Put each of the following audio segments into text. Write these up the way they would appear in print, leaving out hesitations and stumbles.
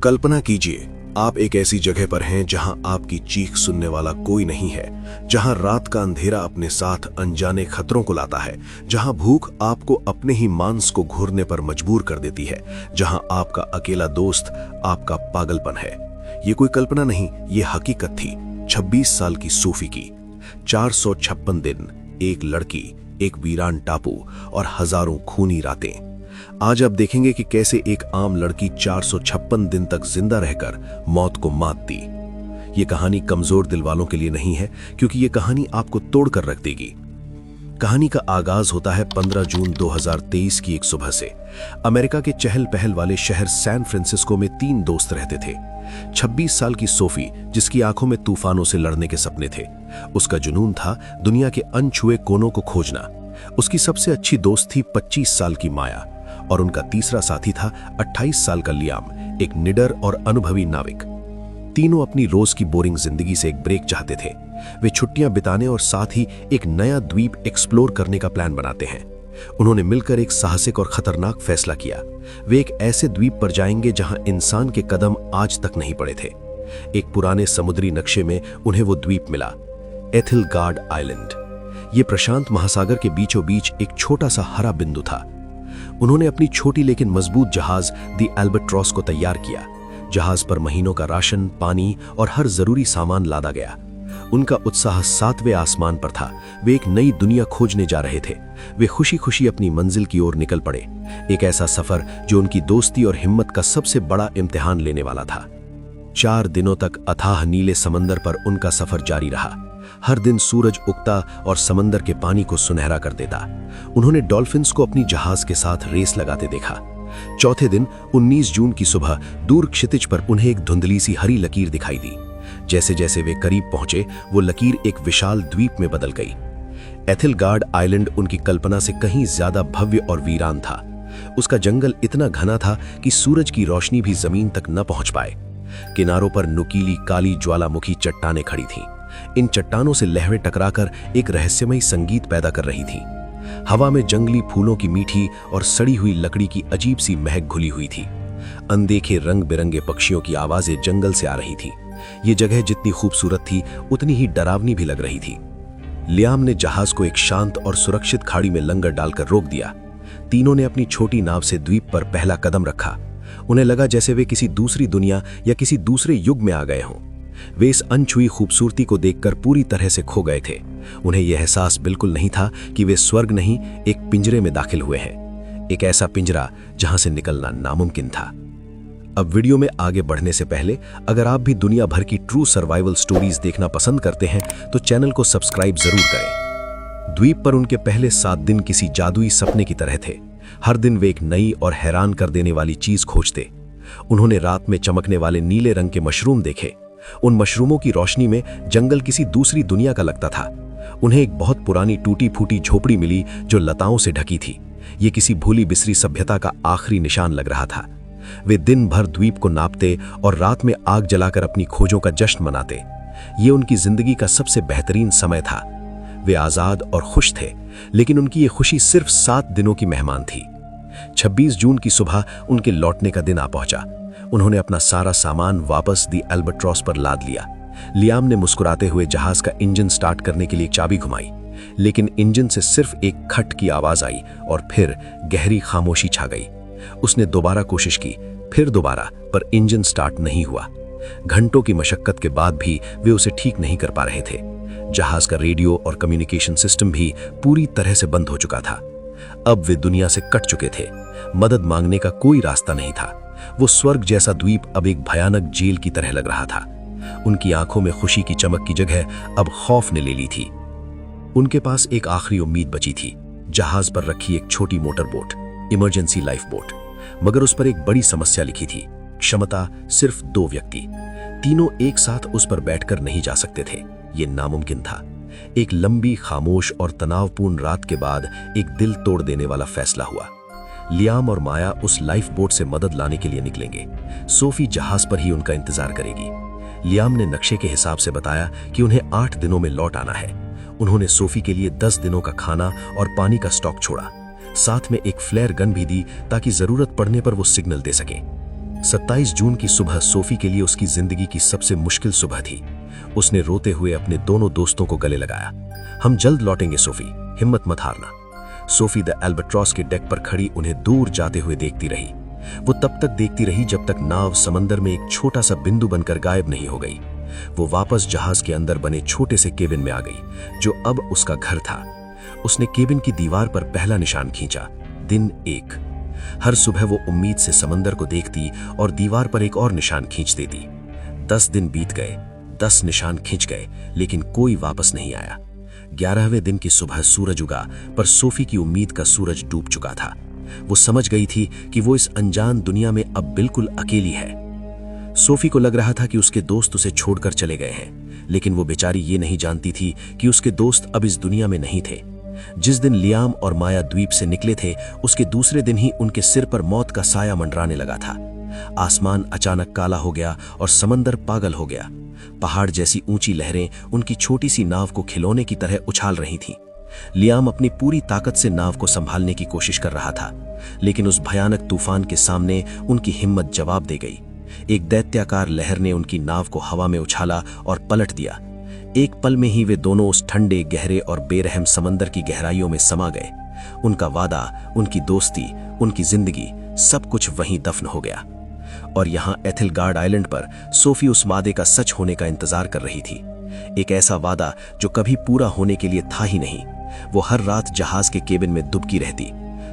कल्पना कीजिए, आप एक ऐसी जगह पर हैं जहां आपकी चीख सुनने वाला कोई नहीं है, जहां रात का अंधेरा अपने साथ अनजाने खतरों को लाता है, जहां भूख आपको अपने ही मांस को घूरने पर मजबूर कर देती है, जहां आपका अकेला दोस्त आपका पागलपन है। ये कोई कल्पना नहीं, ये हकीकत थी 26 साल की सोफी की। 456 दिन, एक लड़की, एक वीरान टापू और हजारों खूनी रातें। आज आप देखेंगे कि कैसे एक आम लड़की 456 दिन तक जिंदा रहकर मौत को मात दी। ये कहानी कमजोर दिल वालों के लिए नहीं है, क्योंकि ये कहानी आपको तोड़कर रख देगी। कहानी का आगाज होता है 15 जून 2023 की एक सुबह से। अमेरिका के चहल पहल वाले शहर सैन फ्रांसिस्को में 3 दोस्त रहते थे। 26 साल की सोफी, जिसकी आंखों में तूफानों से लड़ने के सपने थे। उसका जुनून था दुनिया के अनछुए कोनों को खोजना। उसकी सबसे अच्छी दोस्त थी 25 साल की माया, और उनका तीसरा साथी था 28 साल का लियाम, एक निडर और अनुभवी नाविक। तीनों अपनी रोज की बोरिंग जिंदगी से एक ब्रेक चाहते थे। वे छुट्टियां बिताने और साथ ही एक नया द्वीप एक्सप्लोर करने का प्लान बनाते हैं। उन्होंने मिलकर एक साहसिक और खतरनाक फैसला किया। वे एक ऐसे द्वीप पर जाएंगे जहां इंसान के कदम आज तक नहीं पड़े थे। एक पुराने समुद्री नक्शे में उन्हें वो द्वीप मिला, एथिलगार्ड आइलैंड। ये प्रशांत महासागर के बीचों बीच एक छोटा सा हरा बिंदु था। उन्होंने अपनी छोटी लेकिन मजबूत जहाज दी एल्बाट्रॉस को तैयार किया। जहाज पर महीनों का राशन, पानी और हर जरूरी सामान लादा गया। उनका उत्साह 7वें आसमान पर था। वे एक नई दुनिया खोजने जा रहे थे। वे खुशी खुशी अपनी मंजिल की ओर निकल पड़े। एक ऐसा सफर जो उनकी दोस्ती और हिम्मत का सबसे बड़ा इम्तिहान लेने वाला था। 4 दिनों तक अथाह नीले समंदर पर उनका सफर जारी रहा। हर दिन सूरज उगता और समंदर के पानी को सुनहरा कर देता। उन्होंने डॉल्फिन्स को अपनी जहाज के साथ रेस लगाते देखा। चौथे दिन 19 जून की सुबह दूर क्षितिज पर उन्हें एक धुंधली सी हरी लकीर दिखाई दी। जैसे जैसे वे करीब पहुंचे, वो लकीर एक विशाल द्वीप में बदल गई। एथिलगार्ड आइलैंड उनकी कल्पना से कहीं ज्यादा भव्य और वीरान था। उसका जंगल इतना घना था कि सूरज की रोशनी भी जमीन तक न पहुंच पाए। किनारों पर नुकीली काली ज्वालामुखी चट्टानें खड़ी थीं। इन चट्टानों से लहरें टकराकर एक रहस्यमयी संगीत पैदा कर रही थी। हवा में जंगली फूलों की मीठी और सड़ी हुई लकड़ी की अजीब सी महक घुली हुई थी। अनदेखे रंग बिरंगे पक्षियों की आवाजें जंगल से आ रही थी। ये जगह जितनी खूबसूरत थी, उतनी ही डरावनी भी लग रही थी। लियाम ने जहाज को एक शांत और सुरक्षित खाड़ी में लंगर डालकर रोक दिया। तीनों ने अपनी छोटी नाव से द्वीप पर पहला कदम रखा। उन्हें लगा जैसे वे किसी दूसरी दुनिया या किसी दूसरे युग में आ गए हों। वे इस अनछुई खूबसूरती को देखकर पूरी तरह से खो गए थे। उन्हें यह एहसास बिल्कुल नहीं था कि वे स्वर्ग नहीं, एक पिंजरे में दाखिल हुए हैं। एक ऐसा पिंजरा जहां से निकलना नामुमकिन था। अब वीडियो में आगे बढ़ने से पहले, अगर आप भी दुनिया भर की ट्रू सर्वाइवल स्टोरीज देखना पसंद करते हैं तो चैनल को सब्सक्राइब जरूर करें। द्वीप पर उनके पहले 7 दिन किसी जादुई सपने की तरह थे। हर दिन वे एक नई और हैरान कर देने वाली चीज खोजते। उन्होंने रात में चमकने वाले नीले रंग के मशरूम देखे। उन मशरूमों की रोशनी में जंगल किसी दूसरी दुनिया का लगता था। उन्हें एक बहुत पुरानी टूटी फूटी झोपड़ी मिली जो लताओं से ढकी थी। ये किसी भूली बिसरी सभ्यता का आखिरी निशान लग रहा था। वे दिन भर द्वीप को नापते और रात में आग जलाकर अपनी खोजों का जश्न मनाते। ये उनकी जिंदगी का सबसे बेहतरीन समय था। वे आजाद और खुश थे, लेकिन उनकी ये खुशी सिर्फ 7 दिनों की मेहमान थी। 26 जून की सुबह उनके लौटने का दिन आ पहुंचा। उन्होंने अपना सारा सामान वापस दी एल्बाट्रॉस पर लाद लिया। लियाम ने मुस्कुराते हुए जहाज का इंजन स्टार्ट करने के लिए एक चाबी घुमाई, लेकिन इंजन से सिर्फ एक खट की आवाज आई और फिर गहरी खामोशी छा गई। उसने दोबारा कोशिश की, फिर दोबारा, पर इंजन स्टार्ट नहीं हुआ। घंटों की मशक्कत के बाद भी वे उसे ठीक नहीं कर पा रहे थे। जहाज का रेडियो और कम्युनिकेशन सिस्टम भी पूरी तरह से बंद हो चुका था। अब वे दुनिया से कट चुके थे। मदद मांगने का कोई रास्ता नहीं था। वो स्वर्ग जैसा द्वीप अब एक भयानक जेल की तरह लग रहा था। उनकी आंखों में खुशी की चमक की जगह अब खौफ ने ले ली थी। उनके पास एक आखिरी उम्मीद बची थी, जहाज पर रखी एक छोटी motor boat, emergency life boat. मगर उस पर एक बड़ी समस्या लिखी थी, क्षमता सिर्फ 2 व्यक्ति। तीनों एक साथ उस पर बैठकर नहीं जा सकते थे। ये नामुमकिन था। एक लंबी, खामोश और तनावपूर्ण रात के बाद एक दिल तोड़ देने वाला फैसला हुआ। लियाम और माया उस लाइफ बोट से मदद लाने के लिए निकलेंगे। सोफी जहाज पर ही उनका इंतजार करेगी। लियाम ने नक्शे के हिसाब से बताया कि उन्हें 8 दिनों में लौट आना है। उन्होंने सोफी के लिए 10 दिनों का खाना और पानी का स्टॉक छोड़ा। साथ में एक फ्लेयर गन भी दी ताकि जरूरत पड़ने पर वो सिग्नल दे सके। 27 जून की सुबह सोफी के लिए उसकी जिंदगी की सबसे मुश्किल सुबह थी। उसने रोते हुए अपने दोनों दोस्तों को गले लगाया। हम जल्द लौटेंगे सोफी, हिम्मत मत हारना। सोफी द एल्बाट्रॉस के डेक पर खड़ी उन्हें दूर जाते हुए देखती रही। वो तब तक देखती रही जब तक नाव समंदर में एक छोटा सा बिंदु बनकर गायब नहीं हो गई। वो वापस जहाज के अंदर बने छोटे से केबिन में आ गई, जो अब उसका घर था। उसने केबिन की दीवार पर पहला निशान खींचा, दिन 1। हर सुबह वो उम्मीद से समंदर को देखती और दीवार पर एक और निशान खींच देती। 10 दिन बीत गए, 10 निशान खींच गए, लेकिन कोई वापस नहीं आया। 11वें दिन की सुबह सूरज उगा, पर सोफी की उम्मीद का सूरज डूब चुका था। वो समझ गई थी कि वो इस अनजान दुनिया में अब बिल्कुल अकेली है। सोफी को लग रहा था कि उसके दोस्त उसे छोड़कर चले गए हैं, लेकिन वो बेचारी ये नहीं जानती थी कि उसके दोस्त अब इस दुनिया में नहीं थे। जिस दिन लियाम और माया द्वीप से निकले थे, उसके दूसरे दिन ही उनके सिर पर मौत का साया मंडराने लगा था। आसमान अचानक काला हो गया और समंदर पागल हो गया। पहाड़ जैसी ऊंची लहरें उनकी छोटी सी नाव को खिलौने की तरह उछाल रही थीं। लियाम अपनी पूरी ताकत से नाव को संभालने की कोशिश कर रहा था, लेकिन उस भयानक तूफान के सामने उनकी हिम्मत जवाब दे गई। एक दैत्याकार लहर ने उनकी नाव को हवा में उछाला और पलट दिया। एक पल में ही वे दोनों उस ठंडे, गहरे और बेरहम समंदर की गहराइयों में समा गए। उनका वादा, उनकी दोस्ती, उनकी जिंदगी, सब कुछ वहीं दफन हो गया। और यहाँ एथिलगार्ड आइलैंड पर सोफी उस वादे का सच होने का इंतजार कर रही थी। एक ऐसा वादा जो कभी पूरा होने के लिए था ही नहीं। वो हर रात जहाज के केबिन में दुबकी रहती,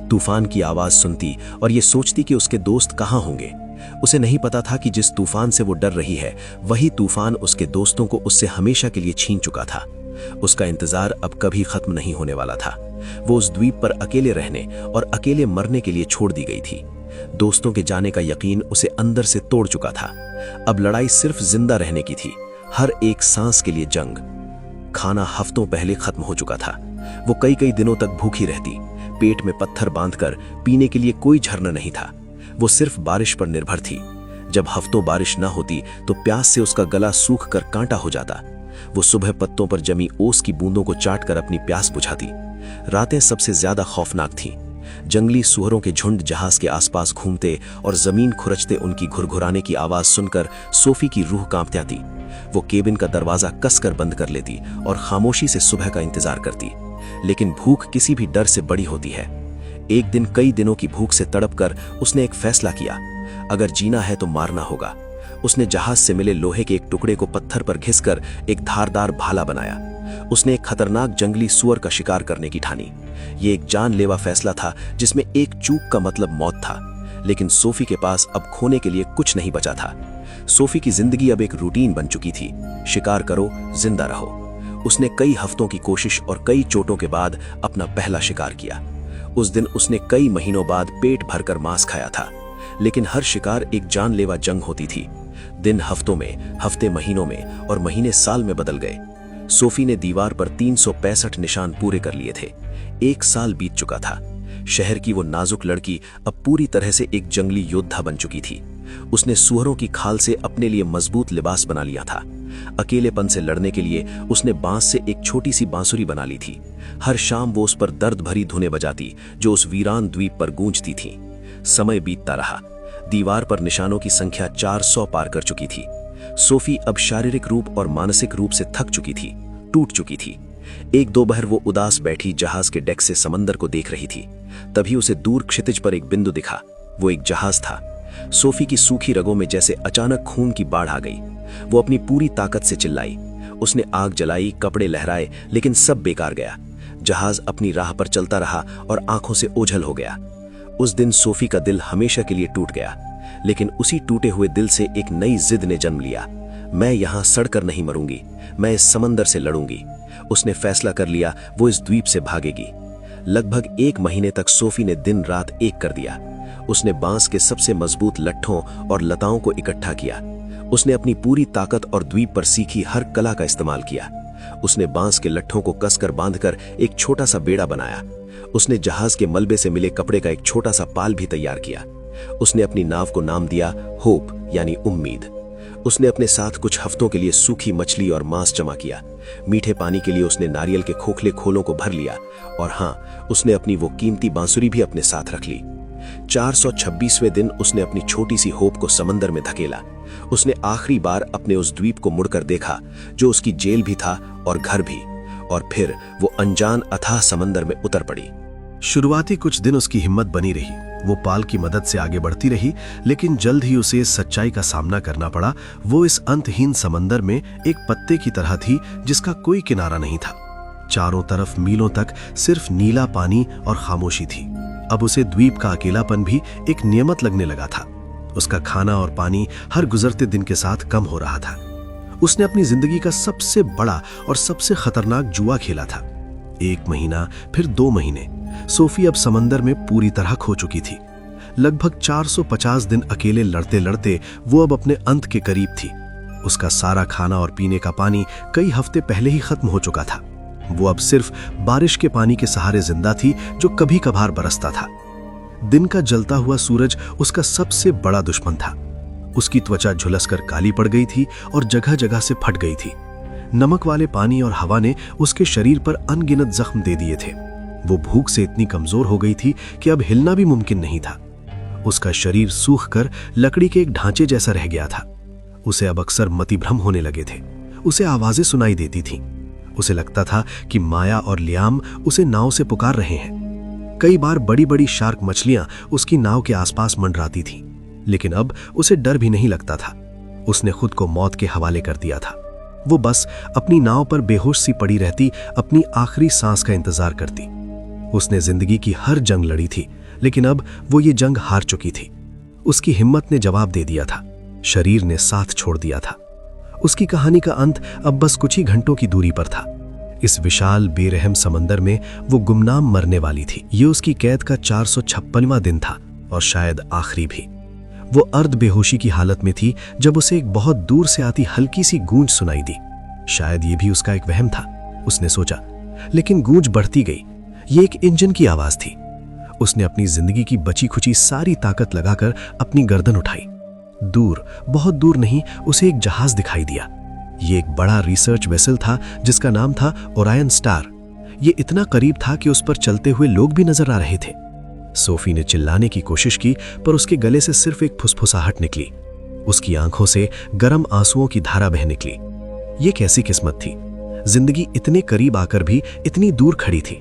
तूफान की आवाज सुनती और ये सोचती कि उसके दोस्त कहाँ होंगे। उसे नहीं पता था कि जिस तूफान से वो डर रही है, वही तूफान उसके दोस्तों को उससे हमेशा के लिए छीन चुका था। उसका इंतजार अब कभी खत्म नहीं होने वाला था। वो उस द्वीप पर अकेले रहने और अकेले मरने के लिए छोड़ दी गई थी। दोस्तों के जाने का यकीन उसे अंदर से तोड़ चुका था। अब लड़ाई सिर्फ जिंदा रहने की थी, हर एक सांस के लिए जंग। खाना हफ्तों पहले खत्म हो चुका था। वो कई कई दिनों तक भूखी रहती, पेट में पत्थर बांधकर। पीने के लिए कोई झरना नहीं था। वो सिर्फ बारिश पर निर्भर थी। जब हफ्तों बारिश न होती तो प्यास से उसका गला सूख कर कांटा हो जाता। वो सुबह पत्तों पर जमी ओस की बूंदों को चाट कर अपनी प्यास बुझाती। रातें सबसे ज्यादा खौफनाक थीं। जंगली सूअरों के झुंड जहाज के आसपास घूमते और जमीन खुरचते उनकी घुरघुराने की आवाज सुनकर सोफी की रूह कांपती आती। वो केबिन का दरवाजा कसकर बंद कर लेती और खामोशी से सुबह का इंतजार करती। लेकिन भूख किसी भी डर से बड़ी होती है। एक दिन कई दिनों की भूख से तड़पकर उसने एक फैसला किया, अगर जीना है तो मारना होगा। उसने जहाज से मिले लोहे के एक टुकड़े को पत्थर पर घिसकर एक धारदार भाला बनाया। उसने एक खतरनाक जंगली सुअर का शिकार करने की ठानी। ये एक जानलेवा फैसला था जिसमें एक चूक का मतलब मौत था। लेकिन सोफी के पास अब खोने के लिए कुछ नहीं बचा था। सोफी की जिंदगी अब एक रूटीन बन चुकी थी, शिकार करो, जिंदा रहो। उसने कई हफ्तों की कोशिश और कई चोटों के बाद अपना पहला शिकार किया। उस दिन उसने कई महीनों बाद पेट भरकर मांस खाया था। लेकिन हर शिकार एक जानलेवा जंग होती थी। दिन हफ्तों में, हफ्ते महीनों में और महीने साल में बदल गए। सोफी ने दीवार पर 365 निशान पूरे कर लिए थे। 1 साल बीत चुका था। शहर की वो नाजुक लड़की अब पूरी तरह से एक जंगली योद्धा बन चुकी थी। उसने सूअरों की खाल से अपने लिए मजबूत लिबास बना लिया था। अकेलेपन से लड़ने के लिए उसने बांस से एक छोटी सी बांसुरी बना ली थी। हर शाम वो उस पर दर्द भरी धुनें बजाती जो उस वीरान द्वीप पर गूंजती थीं। समय बीतता रहा। दीवार पर निशानों की संख्या 400 पार कर चुकी थी। सोफी अब शारीरिक रूप और मानसिक रूप से थक चुकी थी, टूट चुकी थी। एक दोपहर वो उदास बैठी जहाज के डेक से समंदर को देख रही थी। तभी उसे दूर क्षितिज पर एक बिंदु दिखा। वो एक जहाज था। सोफी की सूखी रगों में जैसे अचानक खून की बाढ़ आ गई। वो अपनी पूरी ताकत से चिल्लाई। उसने आग जलाई, कपड़े लहराए, लेकिन सब बेकार गया। जहाज अपनी राह पर चलता रहा और आंखों से ओझल हो गया। उस दिन सोफी का दिल हमेशा के लिए टूट गया। लेकिन उसी टूटे हुए दिल से एक नई जिद ने जन्म लिया। मैं यहां सड़कर नहीं मरूंगी, मैं इस समंदर से लड़ूंगी। उसने फैसला कर लिया, वो इस द्वीप से भागेगी। लगभग 1 महीने तक सोफी ने दिन रात एक कर दिया। उसने बांस के सबसे मजबूत लट्ठों और लताओं को इकट्ठा किया। उसने अपनी पूरी ताकत और द्वीप पर सीखी हर कला का इस्तेमाल किया। उसने बांस के लट्ठों को कसकर बांधकर एक छोटा सा बेड़ा बनाया। उसने जहाज के मलबे से मिले कपड़े का एक छोटा सा पाल भी तैयार किया। उसने अपनी नाव को नाम दिया होप, यानी उम्मीद। उसने अपने साथ कुछ हफ्तों के लिए सूखी मछली और मांस जमा किया। मीठे पानी के लिए उसने नारियल के खोखले खोलों को भर लिया। और हाँ, उसने अपनी वो कीमती बांसुरी भी अपने साथ रख ली। 426वें दिन उसने अपनी छोटी सी होप को समंदर में धकेला। उसने आखिरी बार अपने उस द्वीप को मुड़कर देखा जो उसकी जेल भी था और घर भी, और फिर वो अनजान अथाह समंदर में उतर पड़ी। शुरुआती कुछ दिन उसकी हिम्मत बनी रही, वो पाल की मदद से आगे बढ़ती रही, लेकिन जल्द ही उसे इस सच्चाई का सामना करना पड़ा। वो इस अंतहीन समंदर में एक पत्ते की तरह थी जिसका कोई किनारा नहीं था। चारों तरफ मीलों तक सिर्फ नीला पानी और खामोशी थी। अब उसे द्वीप का अकेलापन भी एक नियमत लगने लगा था। उसका खाना और पानी हर गुजरते दिन के साथ कम हो रहा था। उसने अपनी जिंदगी का सबसे बड़ा और सबसे खतरनाक जुआ खेला था। 1 महीना, फिर 2 महीने। सोफी अब समंदर में पूरी तरह खो चुकी थी। लगभग 450 दिन अकेले लड़ते लड़ते वो अब अपने अंत के करीब थी। उसका सारा खाना और पीने का पानी कई हफ्ते पहले ही खत्म हो चुका था। वो अब सिर्फ बारिश के पानी के सहारे जिंदा थी जो कभी कभार बरसता था। दिन का जलता हुआ सूरज उसका सबसे बड़ा दुश्मन था। उसकी त्वचा झुलसकर काली पड़ गई थी और जगह जगह से फट गई थी। नमक वाले पानी और हवा ने उसके शरीर पर अनगिनत जख्म दे दिए थे। वो भूख से इतनी कमजोर हो गई थी कि अब हिलना भी मुमकिन नहीं था। उसका शरीर सूख कर लकड़ी के एक ढांचे जैसा रह गया था। उसे अब अक्सर मतिभ्रम होने लगे थे। उसे आवाजें सुनाई देती थीं। उसे लगता था कि माया और लियाम उसे नाव से पुकार रहे हैं। कई बार बड़ी बड़ी शार्क मछलियां उसकी नाव के आसपास मंडराती थीं, लेकिन अब उसे डर भी नहीं लगता था। उसने खुद को मौत के हवाले कर दिया था। वो बस अपनी नाव पर बेहोश सी पड़ी रहती, अपनी आखिरी सांस का इंतजार करती। उसने जिंदगी की हर जंग लड़ी थी, लेकिन अब वो ये जंग हार चुकी थी। उसकी हिम्मत ने जवाब दे दिया था, शरीर ने साथ छोड़ दिया था। उसकी कहानी का अंत अब बस कुछ ही घंटों की दूरी पर था। इस विशाल बेरहम समंदर में वो गुमनाम मरने वाली थी। ये उसकी कैद का 456वां दिन था और शायद आखिरी भी। वो अर्ध बेहोशी की हालत में थी जब उसे एक बहुत दूर से आती हल्की सी गूंज सुनाई दी। शायद ये भी उसका एक वहम था, उसने सोचा। लेकिन गूंज बढ़ती गई। ये एक इंजन की आवाज थी। उसने अपनी जिंदगी की बची खुची सारी ताकत लगाकर अपनी गर्दन उठाई। दूर, बहुत दूर नहीं, उसे एक जहाज दिखाई दिया। ये एक बड़ा रिसर्च वेसल था जिसका नाम था ओरायन स्टार। ये इतना करीब था कि उस पर चलते हुए लोग भी नजर आ रहे थे। सोफी ने चिल्लाने की कोशिश की, पर उसके गले से सिर्फ एक फुसफुसाहट निकली। उसकी आंखों से गर्म आंसुओं की धारा बह निकली। ये कैसी किस्मत थी, जिंदगी इतने करीब आकर भी इतनी दूर खड़ी थी।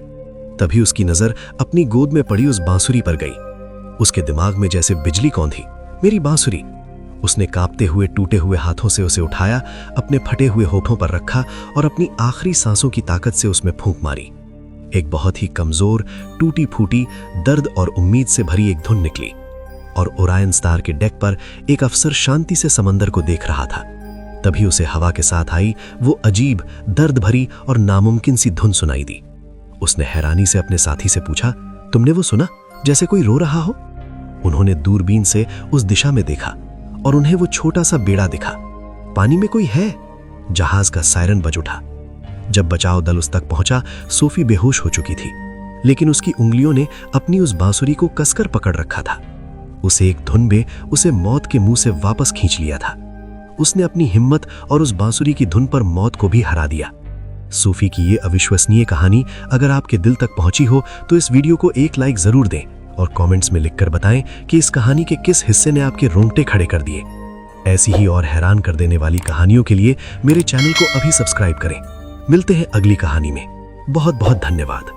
तभी उसकी नजर अपनी गोद में पड़ी उस बांसुरी पर गई। उसके दिमाग में जैसे बिजली कौंधी। मेरी बांसुरी। उसने कांपते हुए टूटे हुए हाथों से उसे उठाया, अपने फटे हुए होठों पर रखा और अपनी आखिरी सांसों की ताकत से उसमें फूंक मारी। एक बहुत ही कमजोर, टूटी फूटी, दर्द और उम्मीद से भरी एक धुन निकली और ओरायन स्टार के डेक पर एक अफसर शांति से समंदर को देख रहा था। तभी उसे हवा के साथ आई वो अजीब, दर्द भरी और नामुमकिन सी धुन सुनाई दी। उसने हैरानी से अपने साथी से पूछा, तुमने वो सुना जैसे कोई रो रहा हो? उन्होंने दूरबीन से उस दिशा में देखा और उन्हें वो छोटा सा बेड़ा दिखा। पानी में कोई है। जहाज का सायरन बज उठा। जब बचाव दल उस तक पहुंचा, सोफी बेहोश हो चुकी थी, लेकिन उसकी उंगलियों ने अपनी उस बांसुरी को कसकर पकड़ रखा था। उसे एक धुन में उसे मौत के मुंह से वापस खींच लिया था। उसने अपनी हिम्मत और उस बांसुरी की धुन पर मौत को भी हरा दिया। सोफी की ये अविश्वसनीय कहानी अगर आपके दिल तक पहुंची हो तो इस वीडियो को एक लाइक जरूर दें और कमेंट्स में लिखकर बताएं कि इस कहानी के किस हिस्से ने आपके रोंगटे खड़े कर दिए। ऐसी ही और हैरान कर देने वाली कहानियों के लिए मेरे चैनल को अभी सब्सक्राइब करें। मिलते हैं अगली कहानी में। बहुत बहुत धन्यवाद।